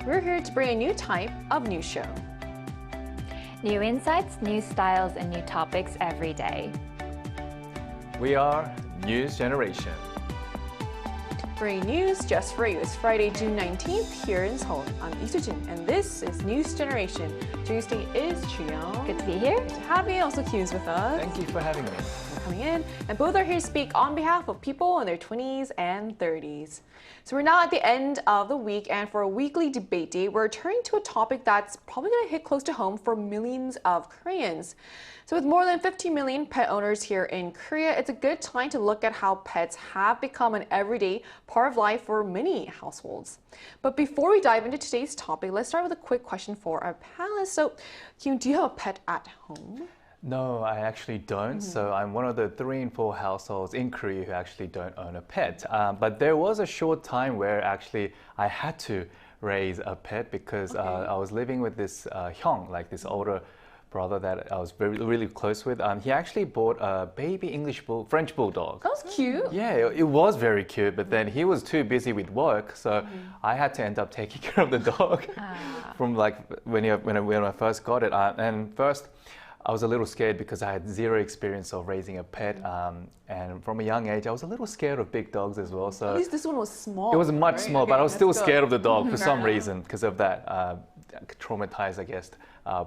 We're here to bring a new type of news show. New insights, new styles, and new topics every day. We are News Generation. Bringing news just for you. It's Friday, June 19th here in Seoul. I'm Isujin, and this is News Generation. Tuesday is Chuyong. Good to be here. Good to have you. Also, Q's with us. Thank you for having me. For coming in. And both are here to speak on behalf of people in their 20s and 30s. So we're now at the end of the week, and for a weekly debate day, we're turning to a topic that's probably going to hit close to home for millions of Koreans. So with more than 50 million pet owners here in Korea, it's a good time to look at how pets have become an everyday part of life for many households. But before we dive into today's topic, let's start with a quick question for our panelists. So, Kyung, do you have a pet at home? No, I actually don't. So I'm one of the 3 in 4 households in Korea who actually don't own a pet. But there was a short time where actually I had to raise a pet because I was living with this hyung, like this older brother that I was really close with. He actually bought a baby French bulldog. That was cute. Yeah, it was very cute, but then he was too busy with work, so I had to end up taking care of the dog from like when I first got it. And first, I was a little scared because I had zero experience of raising a pet, and from a young age, I was a little scared of big dogs as well. So at least this one was small. it was much right? small, Okay, but I was still that's scared good. of the dog for some Fair enough. reason because of that traumatized, I guess,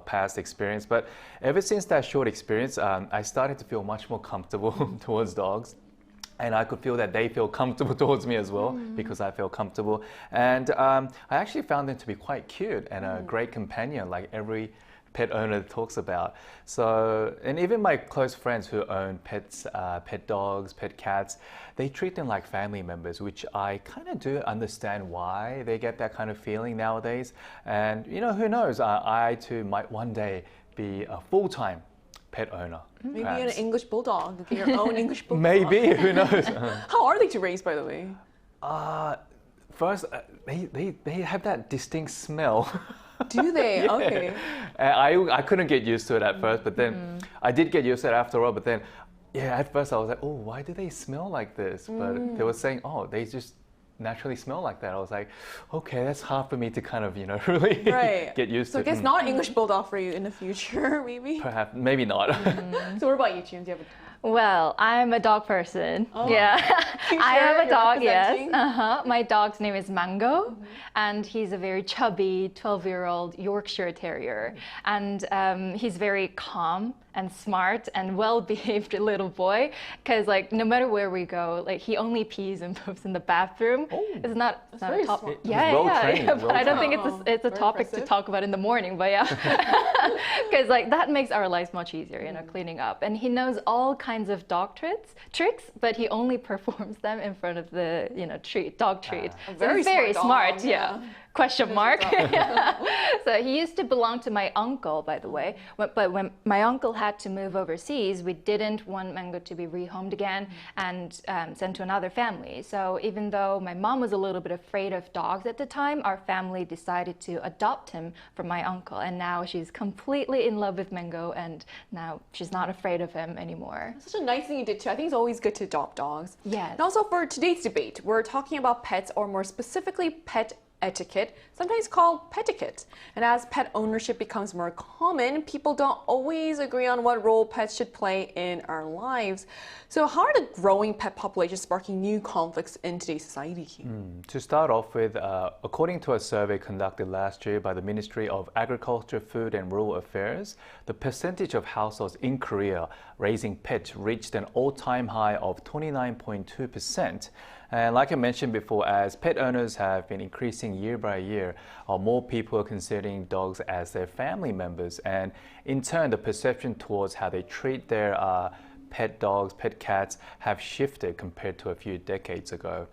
past experience. But ever since that short experience, I started to feel much more comfortable towards dogs. And I could feel that they feel comfortable towards me as well because I feel comfortable. And I actually found them to be quite cute and a great companion, like every pet owner talks about. So, and even my close friends who own pets, pet dogs, pet cats, they treat them like family members, which I kind of do understand why they get that kind of feeling nowadays. And you know, who knows, I too might one day be a full-time pet owner. Maybe perhaps. an English bulldog, your own English bulldog. Maybe, who knows? How are they to raise, by the way? First, they have that distinct smell. Do they? Yeah. Okay. And I couldn't get used to it at first, but then I did get used to it after all. But then, yeah, at first I was like, oh, why do they smell like this? But they were saying, oh, they just naturally smell like that. I was like, okay, that's hard for me to kind of, you know, really Right. get used So I to. guess not an English bulldog for you in the future, maybe? Perhaps, maybe not. So what about you, Jim? Do you have a Well, I'm a dog person. Yeah, You I sure? have a You're dog. Yes. representing? My dog's name is Mango, and he's a very chubby 12-year-old Yorkshire Terrier, and he's very calm and smart and well-behaved little boy. Because like no matter where we go, like he only pees and poops in the bathroom. It's not very a top. smart. He's well-trained, But I don't think well-trained. it's a Very topic to impressive. talk about in the morning. But yeah, because like that makes our lives much easier, you know, cleaning up. And he knows all kinds of dog tricks, but he only performs them in front of the, you know, dog treat. So very he's very smart smart, dog, yeah. yeah. Question mark. So he used to belong to my uncle, by the way. But when my uncle had to move overseas, we didn't want Mango to be rehomed again and sent to another family. So even though my mom was a little bit afraid of dogs at the time, our family decided to adopt him from my uncle. And now she's completely in love with Mango, and now she's not afraid of him anymore. Such a nice thing you did too. I think it's always good to adopt dogs. Yes. And also for today's debate, we're talking about pets, or more specifically pet etiquette, sometimes called petiquette. And as pet ownership becomes more common, people don't always agree on what role pets should play in our lives. So how are the growing pet populations sparking new conflicts in today's society? To start off with, according to a survey conducted last year by the Ministry of Agriculture, Food and Rural Affairs, the percentage of households in Korea raising pets reached an all-time high of 29.2%. And like I mentioned before, as pet owners have been increasing year by year, more people are considering dogs as their family members. And in turn, the perception towards how they treat their pet dogs, pet cats have shifted compared to a few decades ago.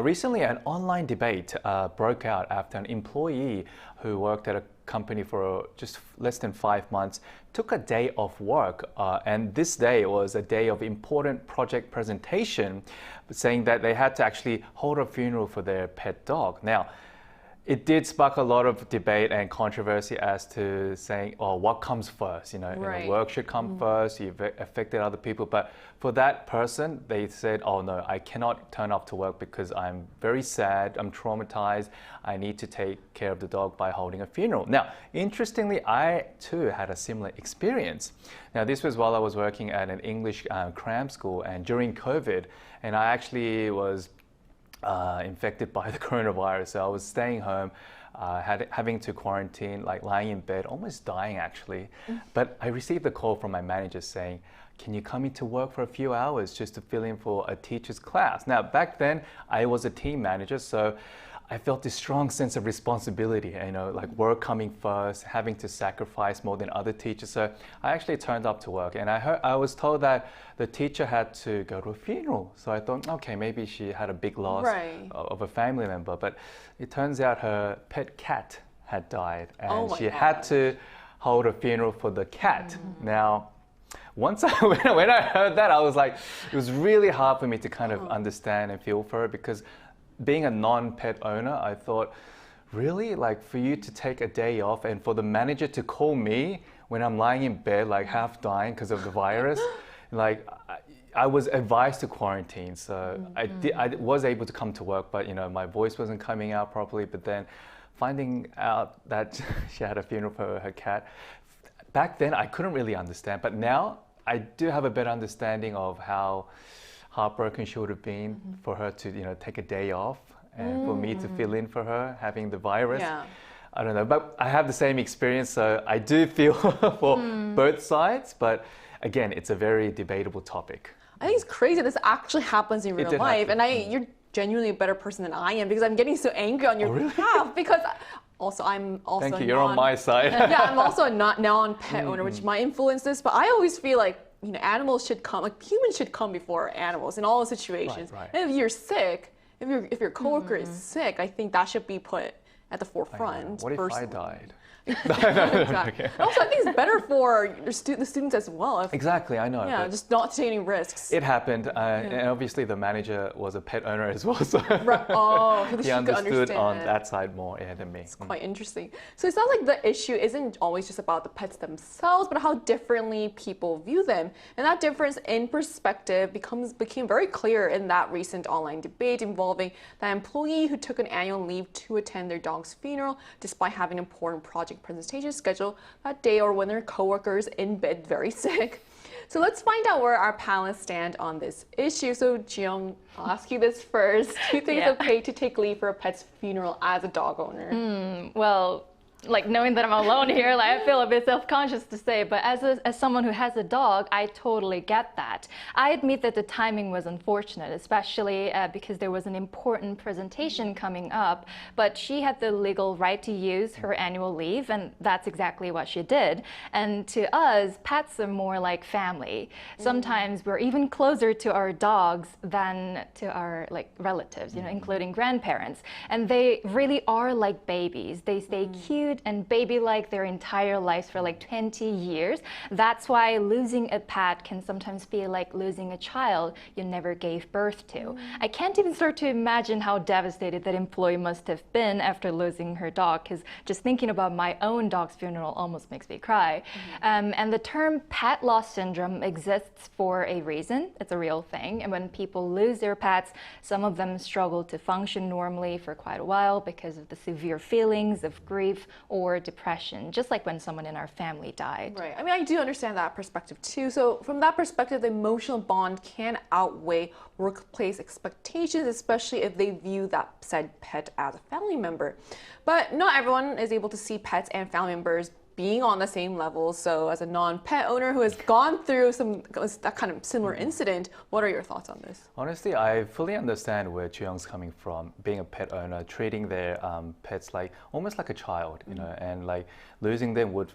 Recently, an online debate broke out after an employee who worked at a company for just less than 5 months took a day off work, and this day was a day of important project presentation, saying that they had to actually hold a funeral for their pet dog. Now, it did spark a lot of debate and controversy as to saying, oh, what comes first? Right. Work should come first, you've affected other people. But for that person, they said, oh no, I cannot turn up to work because I'm very sad, I'm traumatized, I need to take care of the dog by holding a funeral. Now, interestingly, I too had a similar experience. Now, this was while I was working at an English cram school and during COVID, and I actually was infected by the coronavirus. So I was staying home, having to quarantine, like lying in bed, almost dying actually. But I received a call from my manager saying, can you come into work for a few hours just to fill in for a teacher's class? Now, back then, I was a team manager, so I felt this strong sense of responsibility, like work coming first, having to sacrifice more than other teachers. So I actually turned up to work, and I was told that the teacher had to go to a funeral. So I thought, okay, maybe she had a big loss of a family member. But it turns out her pet cat had died, and she had to hold a funeral for the cat. Now, once when I heard that, I was like, it was really hard for me to kind of understand and feel for her, because being a non-pet owner, I thought, really? Like, for you to take a day off and for the manager to call me when I'm lying in bed, like half dying because of the virus, like, I was advised to quarantine. So I was able to come to work, but my voice wasn't coming out properly. But then finding out that she had a funeral for her cat, back then I couldn't really understand. But now I do have a better understanding of how heartbroken she would have been for her to take a day off and for me to fill in for her having the virus. I don't know, but I have the same experience, so I do feel for both sides, but again, it's a very debatable topic. I think it's crazy this actually happens in real life, and you're genuinely a better person than I am, because I'm getting so angry on your behalf, because I'm also Thank you, you're on my side. Yeah, I'm also a non-pet owner, which might influence this, but I always feel like animals should come, like humans should come before animals in all situations. Right. And if you're sick, if your coworker is sick, I think that should be put at the forefront. What if I died? Exactly. Also, I think it's better for the students as well. Exactly, I know. Yeah, just not take any risks. It happened, and obviously the manager was a pet owner as well, so he understood on that side more than me. It's quite interesting. So it sounds like the issue isn't always just about the pets themselves, but how differently people view them. And that difference in perspective became very clear in that recent online debate involving that employee who took an annual leave to attend their dog's funeral despite having an important project presentation scheduled that day, or when their coworkers in bed very sick. So let's find out where our panelists stand on this issue. So Jiyoung, I'll ask you this first. Do you think it's okay to take leave for a pet's funeral as a dog owner? Well, like, knowing that I'm alone here, like, I feel a bit self-conscious to say, but as someone who has a dog, I totally get that. I admit that the timing was unfortunate, especially because there was an important presentation coming up, but she had the legal right to use her annual leave, and that's exactly what she did. And to us, pets are more like family. Sometimes we're even closer to our dogs than to our relatives, including grandparents. And they really are like babies. They stay cute and baby-like their entire lives for 20 years. That's why losing a pet can sometimes feel like losing a child you never gave birth to. I can't even start to imagine how devastated that employee must have been after losing her dog, because just thinking about my own dog's funeral almost makes me cry. And the term pet loss syndrome exists for a reason. It's a real thing. And when people lose their pets, some of them struggle to function normally for quite a while because of the severe feelings of grief or depression, just like when someone in our family died. Right. I mean, I do understand that perspective too. So from that perspective, the emotional bond can outweigh workplace expectations, especially if they view that said pet as a family member. But not everyone is able to see pets and family members being on the same level. So as a non-pet owner who has gone through that kind of similar incident, what are your thoughts on this? Honestly, I fully understand where Jiyoung's coming from. Being a pet owner, treating their pets almost like a child, and losing them would,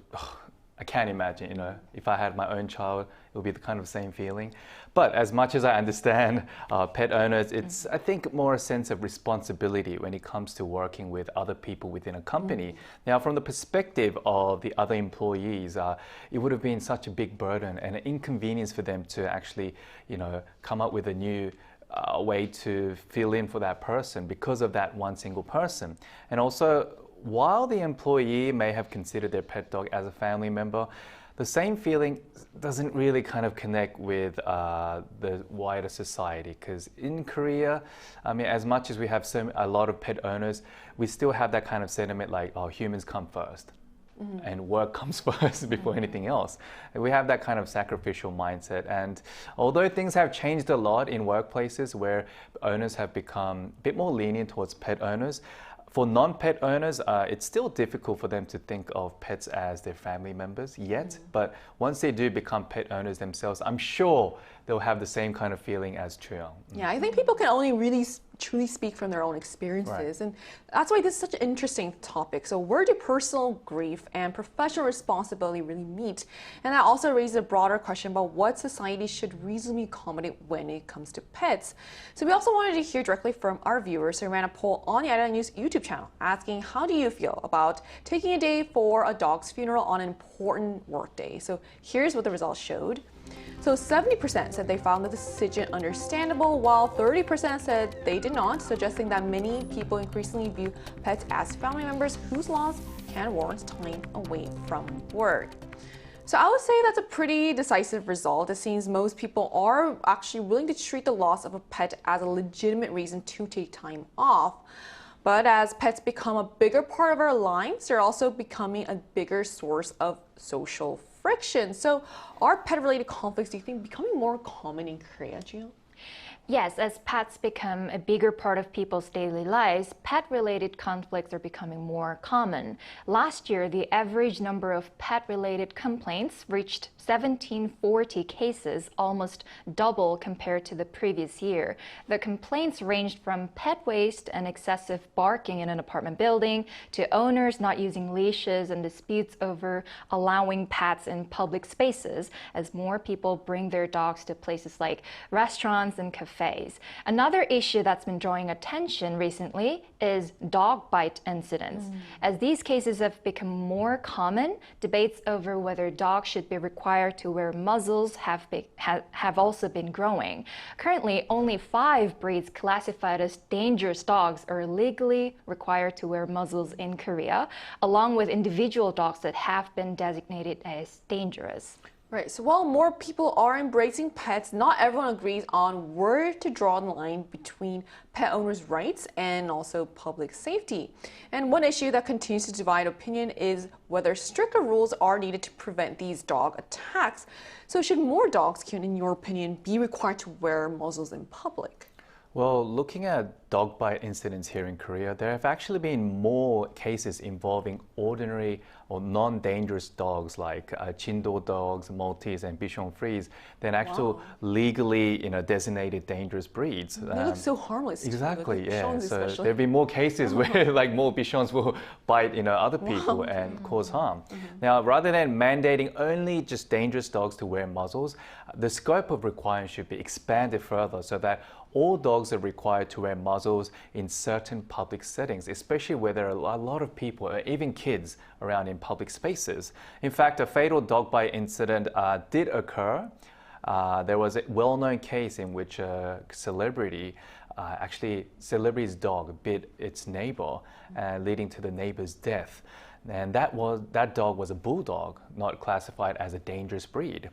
I can't imagine, if I had my own child, it would be the kind of same feeling. But as much as I understand pet owners, it's, I think, more a sense of responsibility when it comes to working with other people within a company. Now, from the perspective of the other employees, it would have been such a big burden and an inconvenience for them to actually, come up with a new a way to fill in for that person because of that one single person. And also, while the employee may have considered their pet dog as a family member, the same feeling doesn't really kind of connect with the wider society, because in Korea, I mean, as much as we have a lot of pet owners, we still have that kind of sentiment like, oh, humans come first. And work comes first before anything else. And we have that kind of sacrificial mindset. And although things have changed a lot in workplaces where owners have become a bit more lenient towards pet owners, for non-pet owners, it's still difficult for them to think of pets as their family members yet. But once they do become pet owners themselves, I'm sure they'll have the same kind of feeling as Chuyang. Yeah, I think people can only really truly speak from their own experiences. Right. And that's why this is such an interesting topic. So where do personal grief and professional responsibility really meet? And that also raises a broader question about what society should reasonably accommodate when it comes to pets. So we also wanted to hear directly from our viewers. So we ran a poll on the Arirang News YouTube channel asking, how do you feel about taking a day for a dog's funeral on an important work day? So here's what the results showed. So 70% said they found the decision understandable, while 30% said they did not, suggesting that many people increasingly view pets as family members whose loss can warrant time away from work. So I would say that's a pretty decisive result. It seems most people are actually willing to treat the loss of a pet as a legitimate reason to take time off. But as pets become a bigger part of our lives, they're also becoming a bigger source of social friction. So are pet-related conflicts, do you think, becoming more common in Korea, Jiyoung? Yes, as pets become a bigger part of people's daily lives, pet-related conflicts are becoming more common. Last year, the average number of pet-related complaints reached 1,740 cases, almost double compared to the previous year. The complaints ranged from pet waste and excessive barking in an apartment building to owners not using leashes and disputes over allowing pets in public spaces as more people bring their dogs to places like restaurants and cafes. Another issue that's been drawing attention recently is dog bite incidents. As these cases have become more common, debates over whether dogs should be required to wear muzzles have also been growing. Currently, only 5 breeds classified as dangerous dogs are legally required to wear muzzles in Korea, along with individual dogs that have been designated as dangerous. Right, so while more people are embracing pets, not everyone agrees on where to draw the line between pet owners' rights and also public safety. And one issue that continues to divide opinion is whether stricter rules are needed to prevent these dog attacks. So should more dogs, Kyun, in your opinion, be required to wear muzzles in public? Well, looking at dog bite incidents here in Korea, there have actually been more cases involving ordinary or non-dangerous dogs like Jindo dogs, Maltese, and Bichon Frise than actual legally, designated dangerous breeds. They look so harmless. Exactly, yeah. Bichons So especially. there have been more cases where like more Bichons will bite, other people and cause harm. Now, rather than mandating only just dangerous dogs to wear muzzles, the scope of requirement should be expanded further so that all dogs are required to wear muzzles in certain public settings, especially where there are a lot of people, or even kids, around in public spaces. In fact, a fatal dog bite incident did occur. There was a well-known case in which a celebrity's dog bit its neighbor, leading to the neighbor's death. And that dog was a bulldog, not classified as a dangerous breed.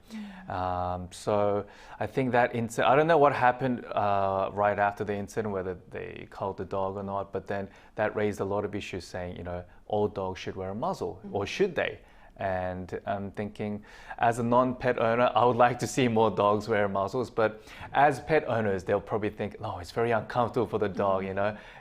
So I think that I don't know what happened right after the incident, whether they culled the dog or not, but then that raised a lot of issues saying, all dogs should wear a muzzle, or should they? And I'm thinking, as a non-pet owner, I would like to see more dogs wear muzzles. But as pet owners, they'll probably think, no, it's very uncomfortable for the dog,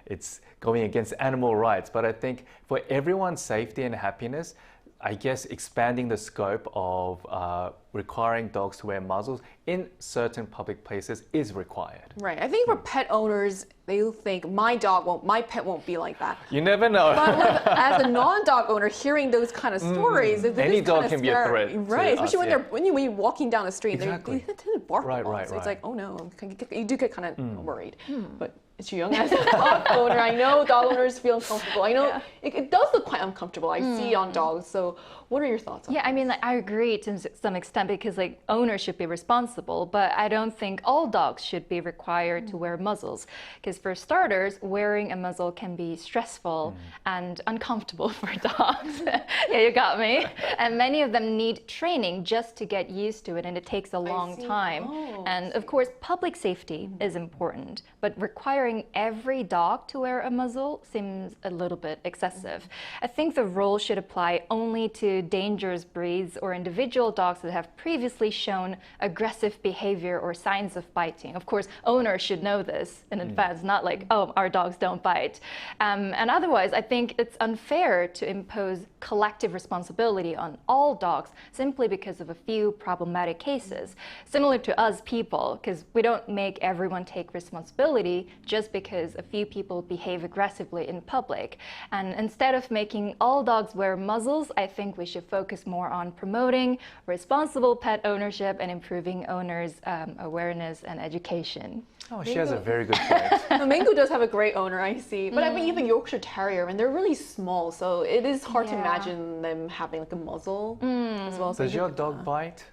it's going against animal rights. But I think for everyone's safety and happiness, I guess expanding the scope of requiring dogs to wear muzzles in certain public places is required. Right. I think for pet owners, they'll think my pet won't be like that. You never know. But as a non-dog owner, hearing those kind of stories, any dog can be a threat. Right. To Especially us, when you're walking down the street, Exactly. they tend to bark a lot. Right. So it's like, oh no, you do get kind of worried. But young as a dog owner, I know dog owners feel uncomfortable. I know it does look quite uncomfortable. I see on dogs. So what are your thoughts on Yeah, I mean, like, I agree to some extent because like owners should be responsible, but I don't think all dogs should be required to wear muzzles. Because for starters, wearing a muzzle can be stressful and uncomfortable for dogs. Yeah, you got me. And many of them need training just to get used to it, and it takes a long time. And of course, public safety is important, but requiring every dog to wear a muzzle seems a little bit excessive. I think the rule should apply only to dangerous breeds or individual dogs that have previously shown aggressive behavior or signs of biting. Of course, owners should know this in advance, not like, oh, our dogs don't bite. And otherwise, I think it's unfair to impose collective responsibility on all dogs simply because of a few problematic cases. Similar to us people, because we don't make everyone take responsibility just because a few people behave aggressively in public. And instead of making all dogs wear muzzles, I think we should focus more on promoting responsible pet ownership and improving owners' awareness and education. Oh, she has a very good point. Mango does have a great owner, I see. But I mean, even Yorkshire Terrier, and they're really small, so it is hard to imagine them having like a muzzle as well. So Does your dog bite?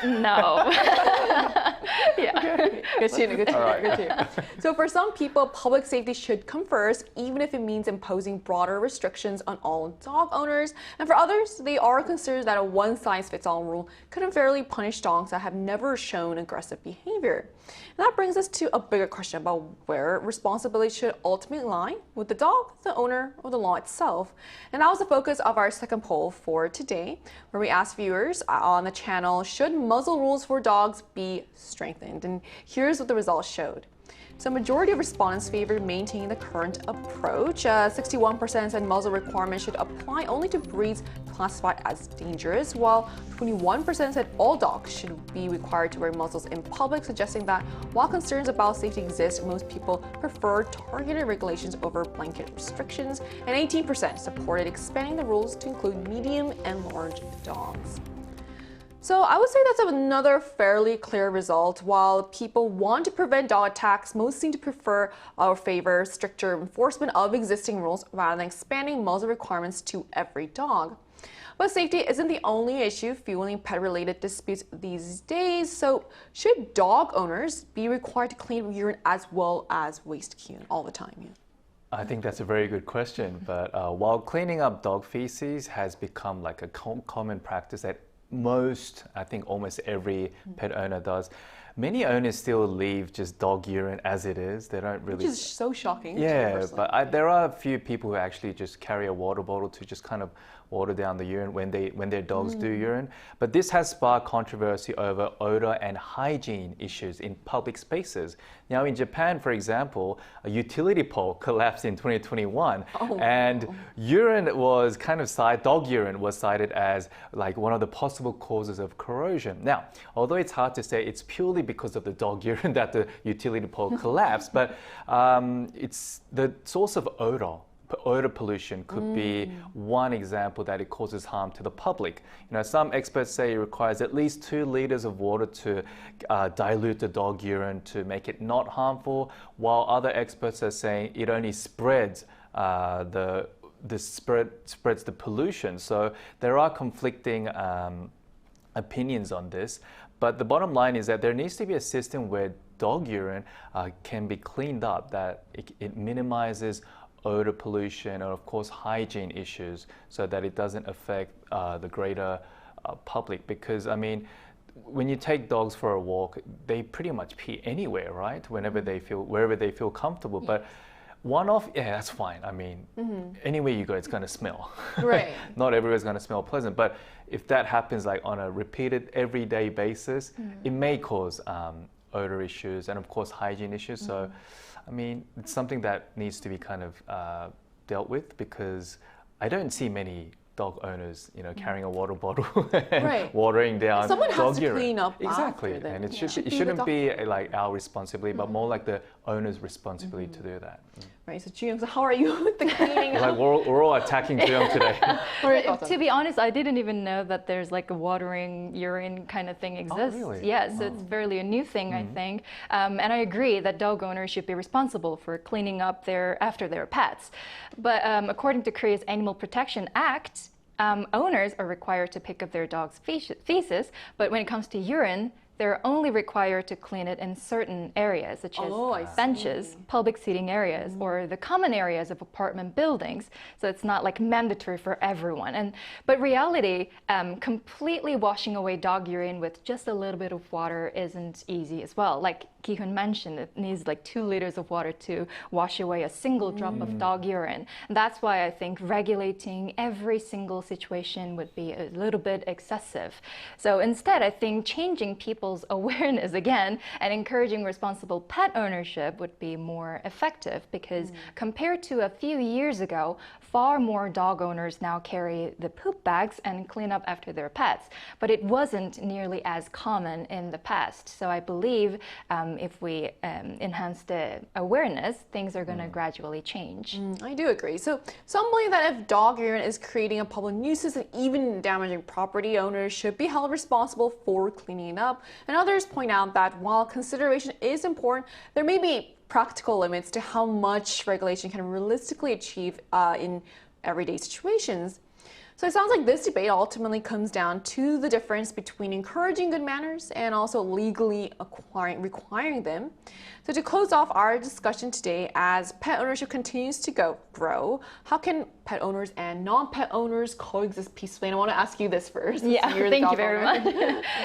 No. Good to. So for some people, public safety should come first, even if it means imposing broader restrictions on all dog owners. And for others, they are concerned that a one-size-fits-all rule could unfairly punish dogs that have never shown aggressive behavior. And that brings us to a bigger question about where responsibility should ultimately lie, with the dog, the owner, or the law itself. And that was the focus of our second poll for today, where we asked viewers on the channel, should muzzle rules for dogs be strengthened? And here's what the results showed. So majority of respondents favored maintaining the current approach. 61% said muzzle requirements should apply only to breeds classified as dangerous, while 21% said all dogs should be required to wear muzzles in public, suggesting that while concerns about safety exist, most people prefer targeted regulations over blanket restrictions, and 18% supported expanding the rules to include medium and large dogs. So I would say that's another fairly clear result. While people want to prevent dog attacks, most seem to prefer or favor stricter enforcement of existing rules rather than expanding muzzle requirements to every dog. But safety isn't the only issue fueling pet-related disputes these days. So should dog owners be required to clean urine as well as waste urine all the time? Yeah. I think that's a very good question. But while cleaning up dog feces has become like a common practice that I think almost every pet owner does, many owners still leave just dog urine as it is. They don't really... Which is so shocking. Yeah, but there are a few people who actually just carry a water bottle to just kind of water down the urine when their dogs do urine. But this has sparked controversy over odor and hygiene issues in public spaces. Now in Japan, for example, a utility pole collapsed in 2021 and urine was dog urine was cited as like one of the possible causes of corrosion. Now, although it's hard to say it's purely because of the dog urine that the utility pole collapsed, but it's the source of odor. Odor pollution could be one example that it causes harm to the public. You know, some experts say it requires at least 2 liters of water to dilute the dog urine to make it not harmful, while other experts are saying it only spreads spreads the pollution. So there are conflicting opinions on this, but the bottom line is that there needs to be a system where dog urine can be cleaned up, that it minimizes odor pollution and of course hygiene issues so that it doesn't affect the greater public. Because I mean, when you take dogs for a walk, they pretty much pee anywhere, right? Wherever they feel comfortable. Yes. But one-off, yeah, that's fine. I mean, anywhere you go, it's going to smell. Right. Not everywhere is going to smell pleasant. But if that happens like on a repeated everyday basis, it may cause odor issues and of course hygiene issues. So I mean, it's something that needs to be kind of dealt with, because I don't see many dog owners, you know, carrying a water bottle and watering down Someone has dog to urine. clean up Exactly, after them. and it shouldn't be like our responsibility, but more like the owner's responsibility to do that. right? So Juyong, so how are you with the cleaning? Like we're all attacking Juyong today. To be honest, I didn't even know that there's like a watering urine kind of thing exists. Oh, really? Yes, it's fairly a new thing, I think. And I agree that dog owners should be responsible for cleaning up after their pets. But according to Korea's Animal Protection Act, owners are required to pick up their dog's feces, but when it comes to urine, they're only required to clean it in certain areas, such as benches, public seating areas, or the common areas of apartment buildings. So it's not like mandatory for everyone. But reality, completely washing away dog urine with just a little bit of water isn't easy as well. Like Ki-hun mentioned, it needs like 2 liters of water to wash away a single drop of dog urine. And that's why I think regulating every single situation would be a little bit excessive. So instead, I think changing people's awareness again and encouraging responsible pet ownership would be more effective, because compared to a few years ago, far more dog owners now carry the poop bags and clean up after their pets. But it wasn't nearly as common in the past. So I believe if we enhance the awareness, things are going to gradually change. I do agree. So some believe that if dog urine is creating a public nuisance and even damaging property, owners should be held responsible for cleaning it up. And others point out that while consideration is important, there may be practical limits to how much regulation can realistically achieve in everyday situations. So it sounds like this debate ultimately comes down to the difference between encouraging good manners and also legally requiring them. So to close off our discussion today, as pet ownership continues to grow, how can pet owners and non-pet owners coexist peacefully? And I want to ask you this first. Yeah, thank you very much.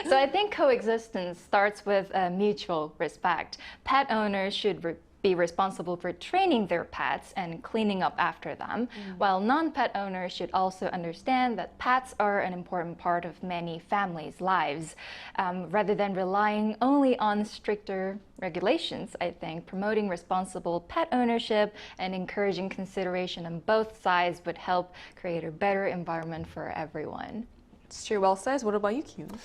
So I think coexistence starts with mutual respect. Pet owners should be responsible for training their pets and cleaning up after them, while non-pet owners should also understand that pets are an important part of many families' lives. Rather than relying only on stricter regulations, I think promoting responsible pet ownership and encouraging consideration on both sides would help create a better environment for everyone. It's true, well said. What about you, Kyun?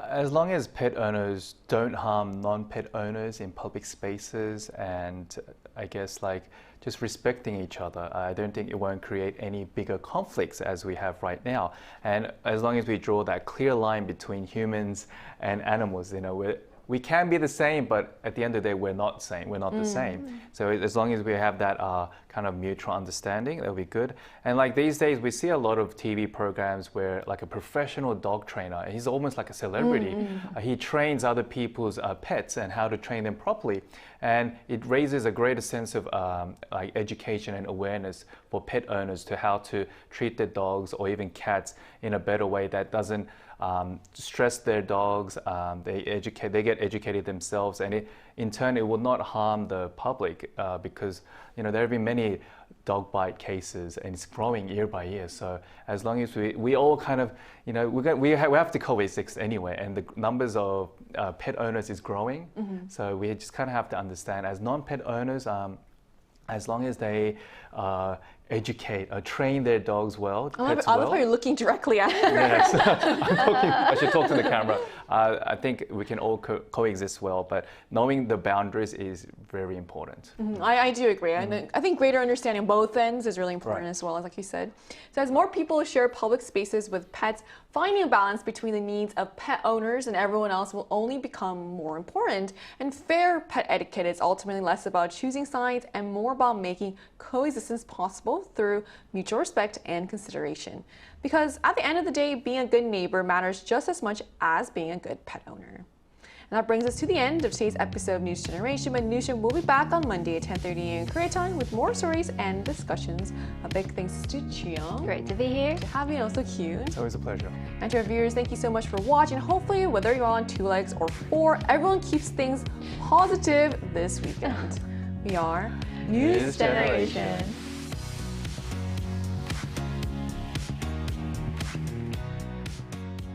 As long as pet owners don't harm non-pet owners in public spaces, and I guess like just respecting each other, I don't think it won't create any bigger conflicts as we have right now. And as long as we draw that clear line between humans and animals, we can be the same, but at the end of the day, we're not the same. So as long as we have that kind of mutual understanding, that'll be good. And like these days, we see a lot of TV programs where like a professional dog trainer, he's almost like a celebrity. He trains other people's pets and how to train them properly. And it raises a greater sense of like education and awareness for pet owners to how to treat their dogs or even cats in a better way that doesn't stress their dogs. They get educated themselves, and in turn it will not harm the public because there have been many dog bite cases, and it's growing year by year. So as long as we all kind of we have to coexist anyway, and the numbers of pet owners is growing. So we just kind of have to understand, as non-pet owners, as long as they train their dogs well. I love how you're looking directly at it. Yes, I should talk to the camera. I think we can all coexist well, but knowing the boundaries is very important. I do agree. I think greater understanding both ends is really important as well, as like you said. So as more people share public spaces with pets, finding a balance between the needs of pet owners and everyone else will only become more important. And fair pet etiquette is ultimately less about choosing sides and more about making coexistence possible through mutual respect and consideration. Because at the end of the day, being a good neighbor matters just as much as being a good pet owner. And that brings us to the end of today's episode of News Generation. But Newsroom will be back on Monday at 10:30 a.m. Korea time with more stories and discussions. A big thanks to Juyong. Great to be here. To have you, and also Kyun. It's always a pleasure. And to our viewers, thank you so much for watching. Hopefully, whether you're on 2 legs or 4, everyone keeps things positive this weekend. We are News Generation.